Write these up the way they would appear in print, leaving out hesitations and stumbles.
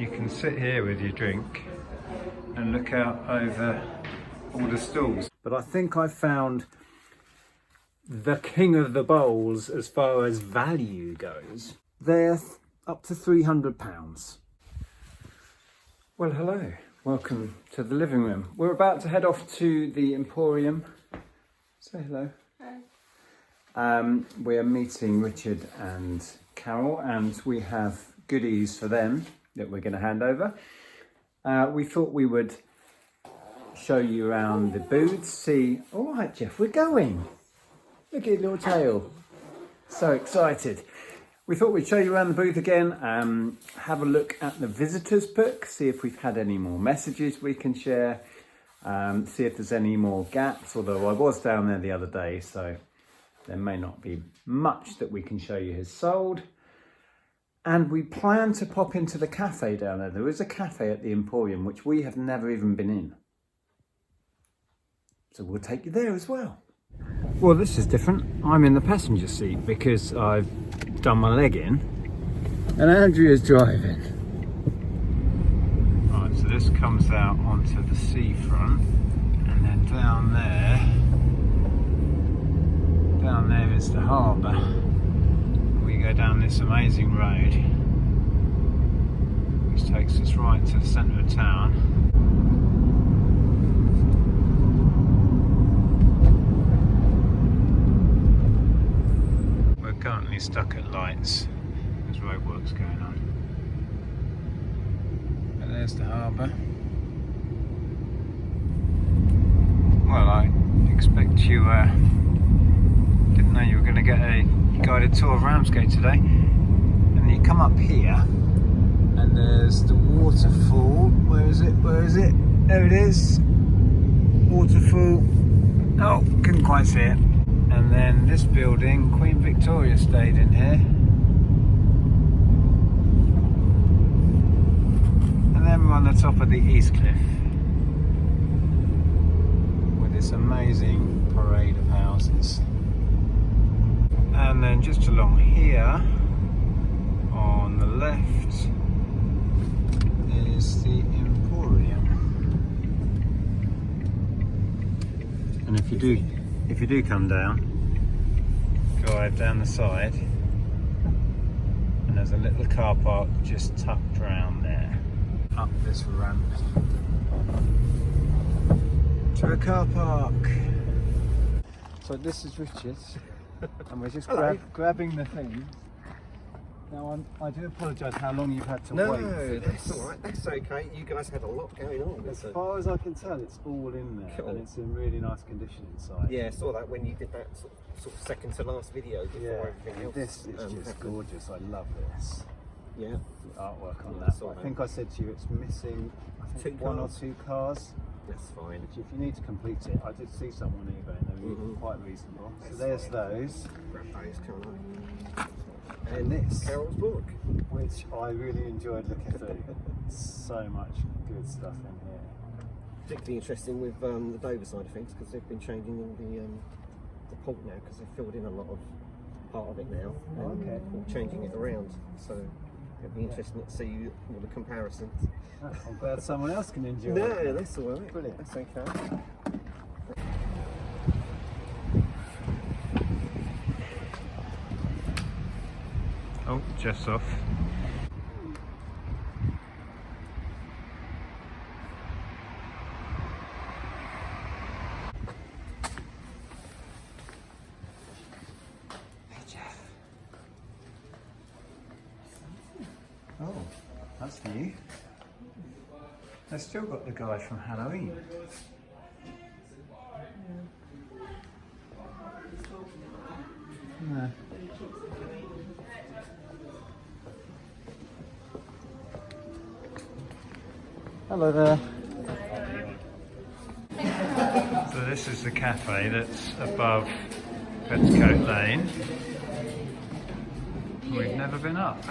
you can sit here with your drink and look out over all the stalls. But I think I found the king of the bowls as far as value goes. They're up to £300. Well, hello, welcome to the living room. We're about to head off to the Emporium. Say hello. Hi. We're meeting Richard and Carol, and we have goodies for them that we're going to hand over. We thought we would show you around the booths, see... All right, Jeff, we're going. Look at your little tail. So excited. We thought we'd show you around the booth again, have a look at the visitors book, see if we've had any more messages we can share, see if there's any more gaps, although I was down there the other day, so there may not be much that we can show you has sold. And we plan to pop into the cafe down there. There is a cafe at the Emporium, which we have never even been in. So we'll take you there as well. Well, this is different. I'm in the passenger seat because I've done my leg in and Andrea's driving. Right, so this comes out onto the seafront, and then down there is the harbour. We go down this amazing road which takes us right to the centre of town. Currently stuck at lights. There's roadworks going on. But there's the harbour. Well, I expect you didn't know you were going to get a guided tour of Ramsgate today. And you come up here and there's the waterfall. Where is it? Where is it? There it is. Waterfall. Oh, couldn't quite see it. And then this building, Queen Victoria stayed in here. And then we're on the top of the East Cliff with this amazing parade of houses. And then just along here on the left is the Emporium. And if you do come down, drive down the side, and there's a little car park just tucked around there. Up this ramp to a car park. So this is Richard's, and we're just grabbing the things. Now I do apologise how long you've had to wait. No, that's alright, that's okay. You guys had a lot going on. As far as I can tell, it's all in there, cool. And it's in really nice condition inside. Yeah, I saw that when you did that sort of second to last video before everything else. This is just gorgeous, I love this. Yeah. The artwork on that. I think I said to you it's missing one or two cars. That's fine. Which if you need to complete it, I did see some on eBay and they were quite reasonable. So there's those. Grab those, can't I? And this, Carol's book, which I really enjoyed looking through. So much good stuff in here. Particularly interesting with the Dover side of things, because they've been changing all the port now, because they've filled in a lot of part of it now. Okay. Changing it around, so it'll be interesting to see all the comparisons. I'm glad someone else can enjoy it. No, that's all right. Brilliant. That's okay. Oh, Jeff's off. Hey, Jeff. Oh, that's new. They've still got the guy from Halloween. No. Hello there. So this is the cafe that's above Petticoat Lane. We've never been up.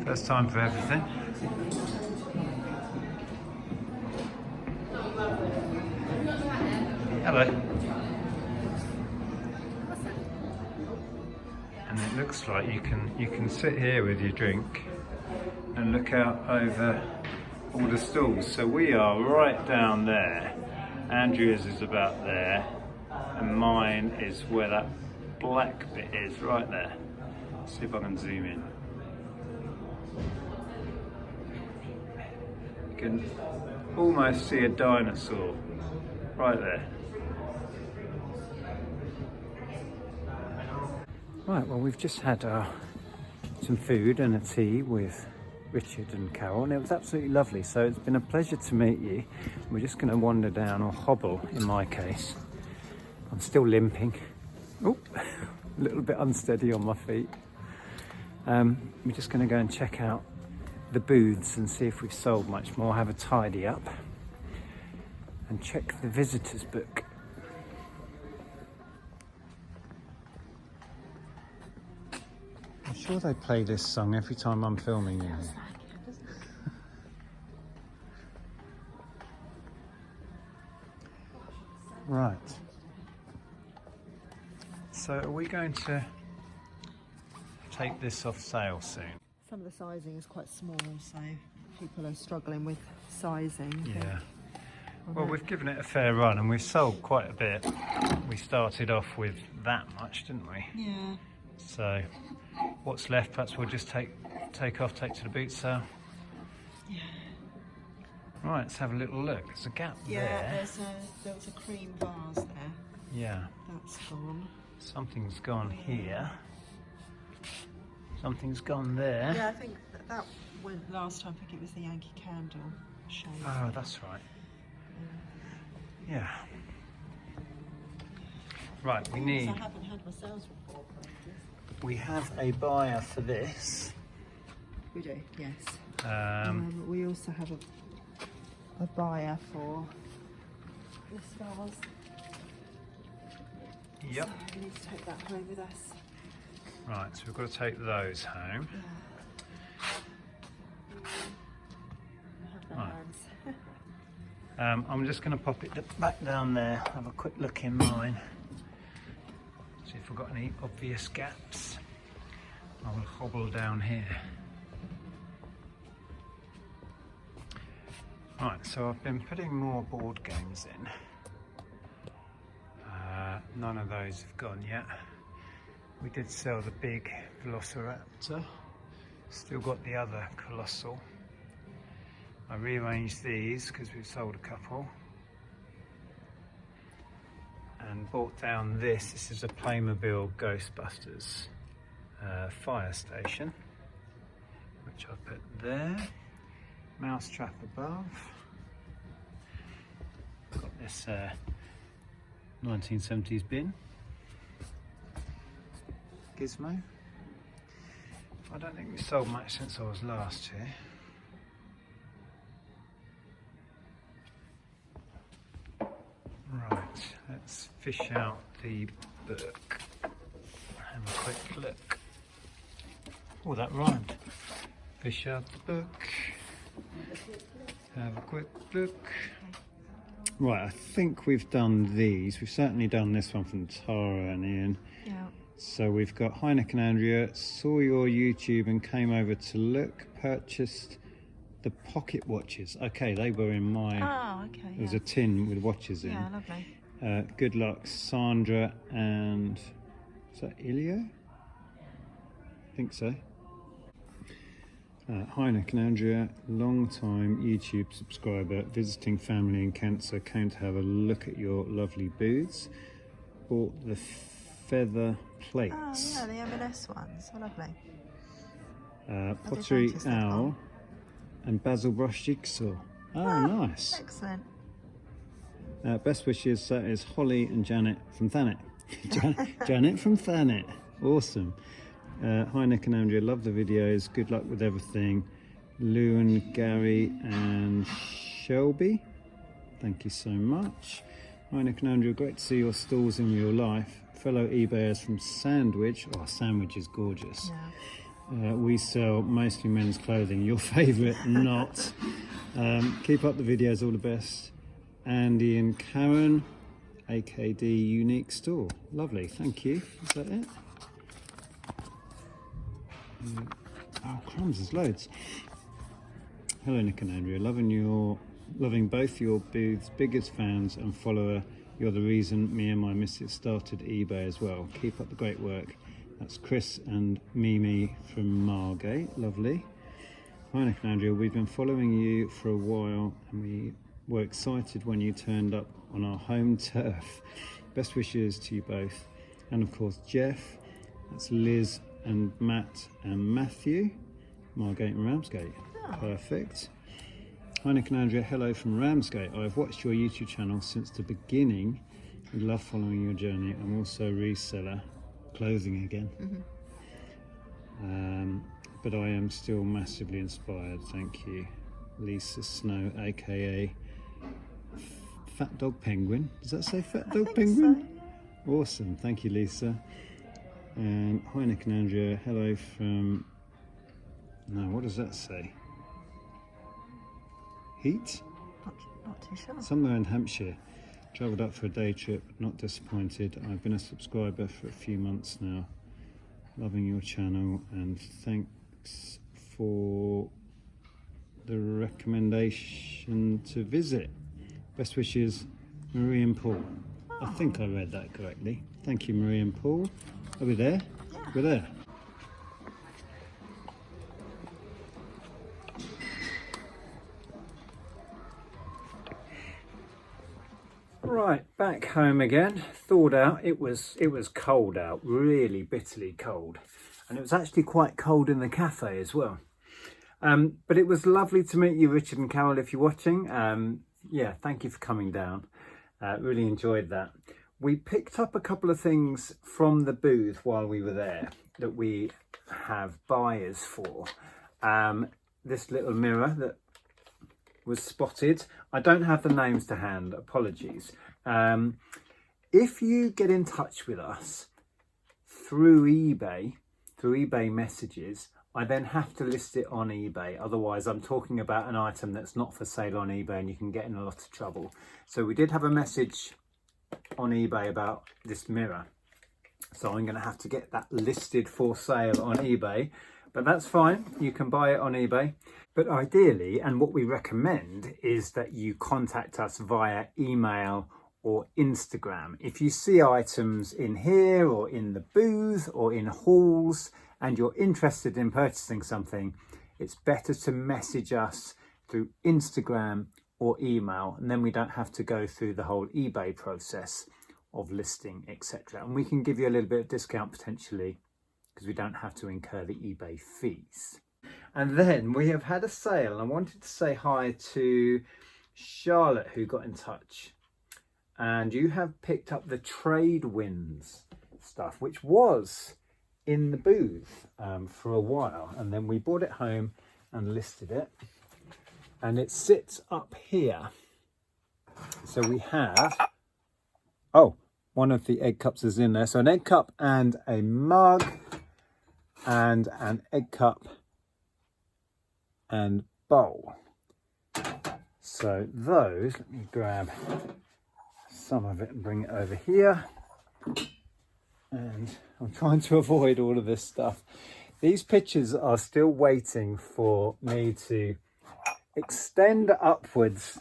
First time for everything. Hello. And it looks like you can sit here with your drink and look out over all the stalls. So we are right down there. Andrea's is about there, and mine is where that black bit is, right there. Let's see if I can zoom in. You can almost see a dinosaur right there. Right, well, we've just had some food and a tea with Richard and Carol, and it was absolutely lovely. So it's been a pleasure to meet you. We're just going to wander down, or hobble in my case. I'm still limping. Oh, a little bit unsteady on my feet. We're just going to go and check out the booths and see if we've sold much more, have a tidy up, and check the visitors book. I'm sure they play this song every time I'm filming you. Right. So are we going to take this off sale soon? Some of the sizing is quite small, so people are struggling with sizing. Yeah. Well, we've given it a fair run and we've sold quite a bit. We started off with that much, didn't we? Yeah. So what's left, perhaps we'll just take to the boot sale. Yeah. Right, let's have a little look. There's a gap there. Yeah, there was a cream vase there. Yeah. That's gone. Something's gone here. Something's gone there. Yeah, I think that went last time. I think it was the Yankee Candle shape. Oh, that's right. Yeah. Right, we need... I haven't had my sales report. We have a buyer for this. We do, yes. Um, We also have a buyer for this vase. Yep. So we need to take that home with us. Right, so we've got to take those home. Yeah. Right. Hands. I'm just going to pop it back down there, have a quick look in mine. See if we've got any obvious gaps. I will hobble down here. Right, so I've been putting more board games in. None of those have gone yet. We did sell the big Velociraptor. Still got the other Colossal. I rearranged these because we've sold a couple. And bought down this. This is a Playmobil Ghostbusters fire station, which I put there. Mousetrap above. Got this 1970s bin. Gizmo. I don't think we sold much since I was last here. Right, let's fish out the book. Have a quick look. Oh, that rhymed. Fish out the book. Have a quick look. Right, I think we've done these. We've certainly done this one from Tara and Ian. Yeah. So we've got Heineken Andrea, saw your YouTube and came over to look, purchased the pocket watches. Okay, they were in my... Oh, okay. There was a tin with watches in. Yeah, lovely. Good luck, Sandra and... Is that Ilio? I think so. Heineken Andrea, long time YouTube subscriber, visiting family in cancer, came to have a look at your lovely booths. Bought the feather plates. Oh, yeah, the M&S ones. Oh, lovely. Pottery notice that Owl one. and Basil Brush Jigsaw. Oh, nice. Excellent. Best wishes is Holly and Janet from Thanet. Janet from Thanet. Awesome. Heineken Andrea, love the videos. Good luck with everything. Lou and Gary and Shelby, thank you so much. Heineken Andrea, great to see your stalls in real life. Fellow eBayers from Sandwich. Oh, Sandwich is gorgeous. Yeah. We sell mostly men's clothing. Your favourite, not. Keep up the videos, all the best. Andy and Karen, AKD Unique Store. Lovely, thank you. Is that it? Oh crumbs, there's loads. Hello Nick and Andrea, loving both your booths, biggest fans and follower. You're the reason me and my missus started eBay as well. Keep up the great work. That's Chris and Mimi from Margate. Lovely. Hi Nick and Andrea, we've been following you for a while and we were excited when you turned up on our home turf. Best wishes to you both. And of course Jeff, that's Liz and Matt and Matthew, Margate and Ramsgate. Perfect. Hi Nick and Andrea, hello from Ramsgate. I've watched your YouTube channel since the beginning. I love following your journey. I'm also reseller, clothing again. But I am still massively inspired, thank you. Lisa Snow, aka Fat Dog Penguin. Does that say Fat Dog Penguin? So, yeah. Awesome, thank you Lisa. And hi Nick and Andrea, hello from, no, what does that say? Heat? Not too sure. Somewhere in Hampshire. Travelled up for a day trip, not disappointed. I've been a subscriber for a few months now. Loving your channel and thanks for the recommendation to visit. Best wishes, Marie and Paul. I think I read that correctly. Thank you Marie and Paul. Are we there? Yeah. We're there. Right, back home again. Thawed out. It was cold out, really bitterly cold, and it was actually quite cold in the cafe as well. But it was lovely to meet you, Richard and Carol. If you're watching, yeah, thank you for coming down. Really enjoyed that. We picked up a couple of things from the booth while we were there that we have buyers for. This little mirror that was spotted. I don't have the names to hand, apologies. If you get in touch with us through eBay messages, I then have to list it on eBay. Otherwise, I'm talking about an item that's not for sale on eBay and you can get in a lot of trouble. So we did have a message on eBay about this mirror. So I'm going to have to get that listed for sale on eBay. But that's fine, you can buy it on eBay. But ideally, and what we recommend, is that you contact us via email or Instagram. If you see items in here or in the booth or in halls and you're interested in purchasing something, it's better to message us through Instagram or email, and then we don't have to go through the whole eBay process of listing, etc. And we can give you a little bit of discount potentially, because we don't have to incur the eBay fees. And then we have had a sale. I wanted to say hi to Charlotte, who got in touch. And you have picked up the trade wins stuff, which was in the booth for a while. And then we brought it home and listed it. And it sits up here. So we have, oh, one of the egg cups is in there. So an egg cup and a mug and an egg cup and bowl. So those, let me grab some of it and bring it over here. And I'm trying to avoid all of this stuff. These pictures are still waiting for me to extend upwards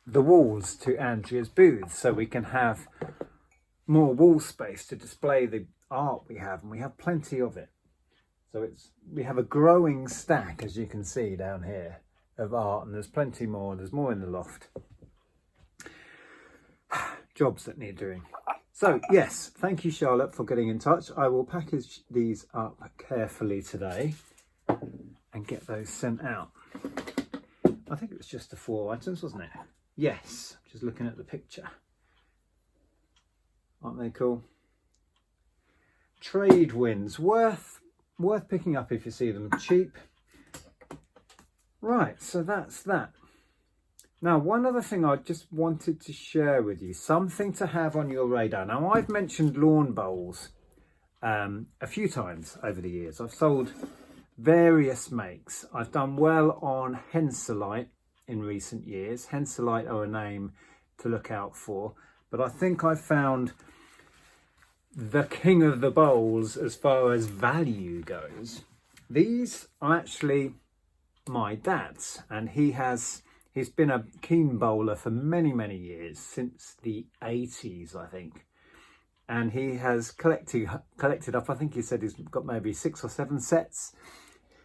the walls to Andrea's booth so we can have more wall space to display the art we have, and we have plenty of it. So we have a growing stack, as you can see down here, of art, and there's plenty more. There's more in the loft. Jobs that need doing. So yes, thank you Charlotte for getting in touch. I will package these up carefully today and get those sent out. I think it was just the 4 items, wasn't it? Yes, just looking at the picture. Aren't they cool? Trade wins, worth picking up if you see them cheap. Right, so that's that. Now, one other thing I just wanted to share with you, something to have on your radar. Now, I've mentioned lawn bowls a few times over the years. I've sold various makes. I've done well on Henselite in recent years. Henselite are a name to look out for, but I think I've found the king of the bowls as far as value goes These are actually my dad's, and he's been a keen bowler for many years, since the 80s, I think. And he has collected up, I think he said he's got maybe 6 or 7 sets.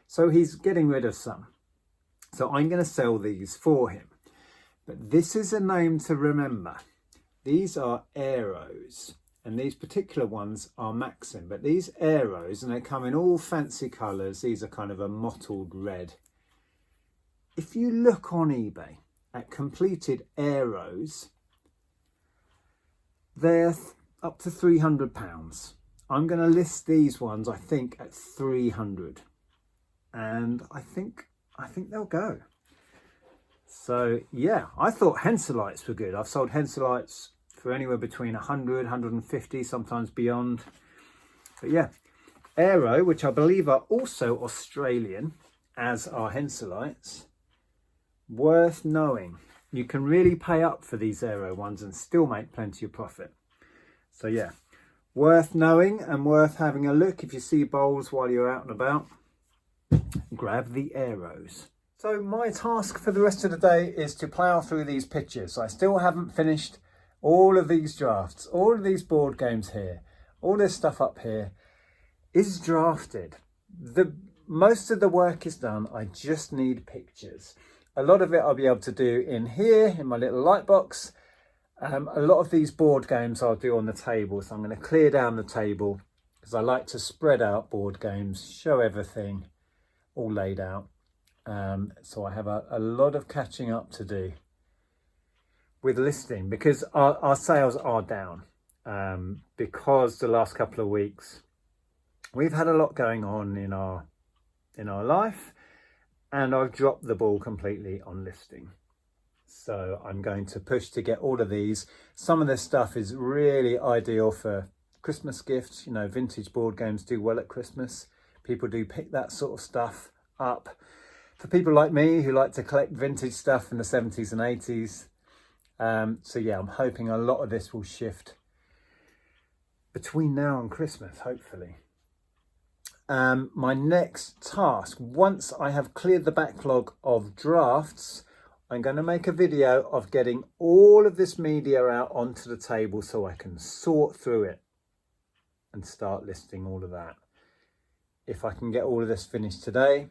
So he's getting rid of some. So I'm going to sell these for him. But this is a name to remember. These are Aeros, and these particular ones are Maxim. But these Aeros, and they come in all fancy colours, these are kind of a mottled red. If you look on eBay at completed Aeros, they're up to £300. I'm going to list these ones, I think, at 300, and I think they'll go. So yeah, I thought Henselites were good. I've sold Henselites for anywhere between 100, 150, sometimes beyond. But yeah, Aero, which I believe are also Australian, as are Henselites, worth knowing. You can really pay up for these Aero ones and still make plenty of profit. So yeah, worth knowing and worth having a look. If you see bowls while you're out and about, grab the Aeros. So my task for the rest of the day is to plough through these pictures. I still haven't finished all of these drafts, all of these board games here, all this stuff up here is drafted. Most of the work is done. I just need pictures. A lot of it I'll be able to do in here, in my little light box. A lot of these board games I'll do on the table, so I'm going to clear down the table because I like to spread out board games, show everything all laid out. So I have a lot of catching up to do with listing, because our sales are down because the last couple of weeks we've had a lot going on in our life, and I've dropped the ball completely on listing. So I'm going to push to get all of these. Some of this stuff is really ideal for Christmas gifts. You know, vintage board games do well at Christmas. People do pick that sort of stuff up. For people like me who like to collect vintage stuff from the 70s and 80s. So yeah, I'm hoping a lot of this will shift between now and Christmas, hopefully. My next task, once I have cleared the backlog of drafts, I'm going to make a video of getting all of this media out onto the table so I can sort through it and start listing all of that. If I can get all of this finished today,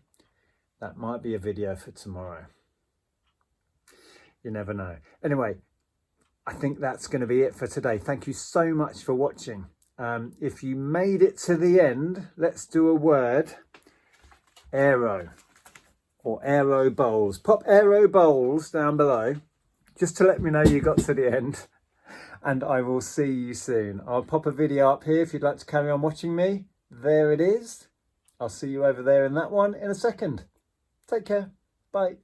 that might be a video for tomorrow. You never know. Anyway, I think that's going to be it for today. Thank you so much for watching. If you made it to the end, let's do a word. Aero. Or Aero bowls. Pop Aero bowls down below just to let me know you got to the end, and I will see you soon. I'll pop a video up here if you'd like to carry on watching me. There it is. I'll see you over there in that one in a second. Take care. Bye.